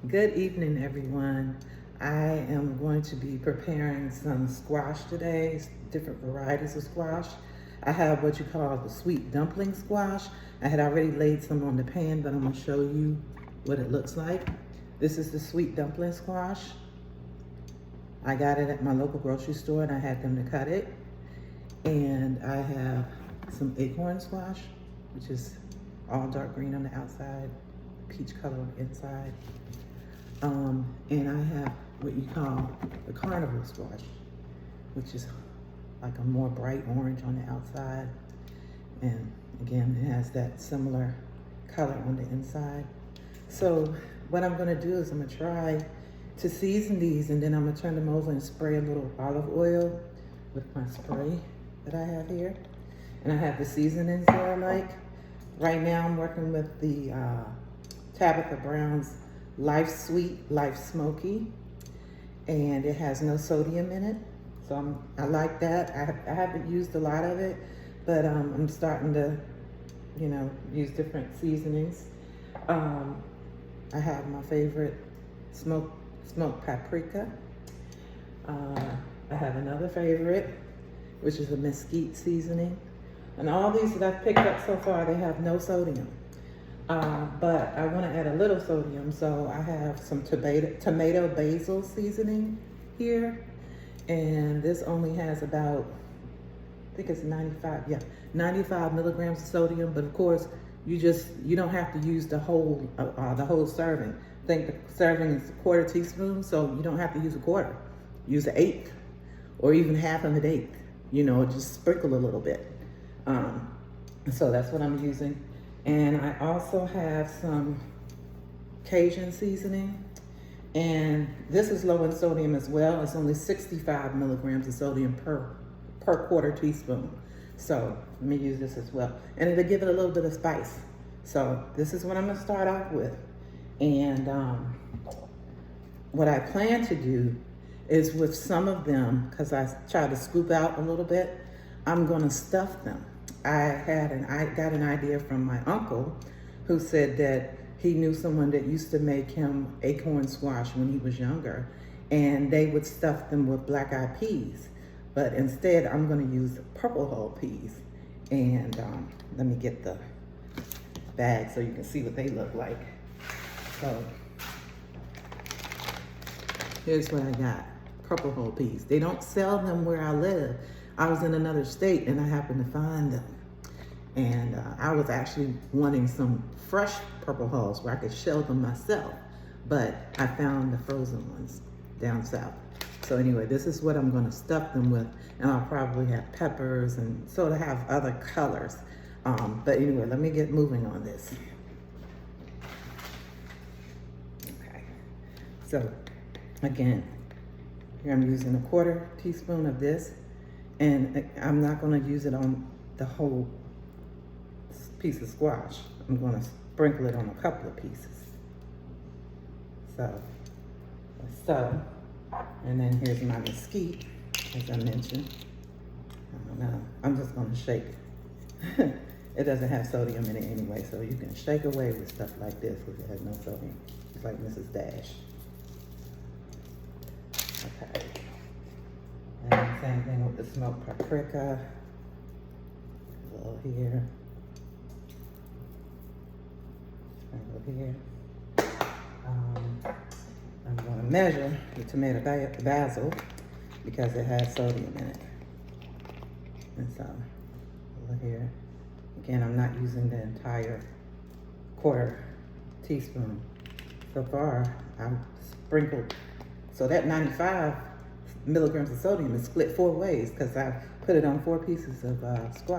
Good evening, everyone. I am going to be preparing some squash today, different varieties of squash. I have what you call the sweet dumpling squash. I had already laid some on the pan, but I'm going to show you what it looks like. This is the sweet dumpling squash. I got it at my local grocery store and I had them to cut it. And I have some acorn squash, which is all dark green on the outside, peach color on the inside. And I have what you call the carnival squash, which is like a more bright orange on the outside. And again, it has that similar color on the inside. So what I'm gonna do is I'm gonna try to season these, and then I'm gonna turn them over and spray a little olive oil with my spray that I have here. And I have the seasonings that I like. Right now I'm working with the Tabitha Brown's Life Sweet, Life Smoky, and it has no sodium in it. So I like that. I haven't used a lot of it, but I'm starting to, use different seasonings. I have my favorite smoked paprika. I have another favorite, which is a mesquite seasoning. And all these that I've picked up so far, they have no sodium. But I want to add a little sodium, so I have some tomato basil seasoning here. And this only has about, I think it's 95 milligrams of sodium. But of course, you don't have to use the whole serving. I think the serving is a quarter teaspoon, so you don't have to use a quarter. Use an eighth, or even half of an eighth. Just sprinkle a little bit. So that's what I'm using. And I also have some Cajun seasoning. And this is low in sodium as well. It's only 65 milligrams of sodium per quarter teaspoon. So let me use this as well. And it'll give it a little bit of spice. So this is what I'm gonna start off with. And what I plan to do is with some of them, because I try to scoop out a little bit, I'm gonna stuff them. I got an idea from my uncle, who said that he knew someone that used to make him acorn squash when he was younger, and they would stuff them with black-eyed peas. But instead, I'm gonna use purple hull peas. And let me get the bag so you can see what they look like. So here's what I got, purple hull peas. They don't sell them where I live. I was in another state and I happened to find them. And I was actually wanting some fresh purple hulls where I could shell them myself, but I found the frozen ones down south. So anyway, this is what I'm gonna stuff them with, and I'll probably have peppers and sort of have other colors. But anyway, let me get moving on this. Okay, so again, here I'm using a quarter teaspoon of this. And I'm not going to use it on the whole piece of squash. I'm going to sprinkle it on a couple of pieces. So, and then here's my mesquite, as I mentioned. I don't know. I'm just going to shake. It doesn't have sodium in it anyway, so you can shake away with stuff like this because it has no sodium. It's like Mrs. Dash. Okay. And same thing with the smoked paprika. A little here. Sprinkle here. I'm going to measure the tomato basil because it has sodium in it. And so, a little here. Again, I'm not using the entire quarter teaspoon. So far, I've sprinkled. So that 95 milligrams of sodium is split 4 ways because I put it on 4 pieces of squash.